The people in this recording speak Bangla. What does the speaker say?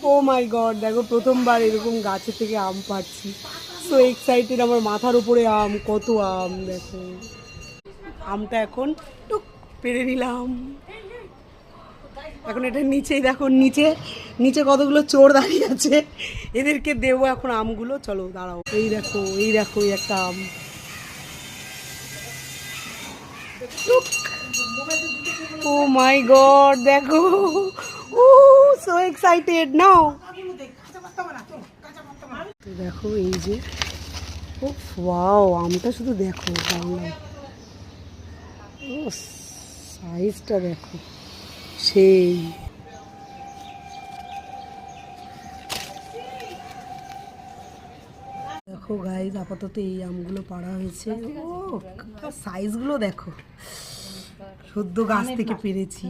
ও মাই গড, দেখো প্রথমবার এরকম গাছের থেকে আম পাচ্ছি। সো এক্সাইটেড, আমার মাথার উপরে আম, কত আম দেখো। আমটা এখন টুক পেরে নিলাম। এখন এটা নিচেই দেখো, নিচে নিচে কতগুলো চোর দাঁড়িয়ে আছে, এদেরকে দেবো এখন আমগুলো। চলো দাঁড়াও, এই দেখো এই দেখো এই একটা আম। ও মাই গড দেখো, ও সো এক্সাইটেড নাও। তো দেখো এই যে, ও ওয়াও, আমটা শুধু দেখো, ও সাইজটা দেখো, সেই। দেখো গাইজ, আপাতত এই আমগুলো পাড়া হয়েছে। ও সাইজগুলো দেখো, সদ্য গাছ থেকে পেরেছি।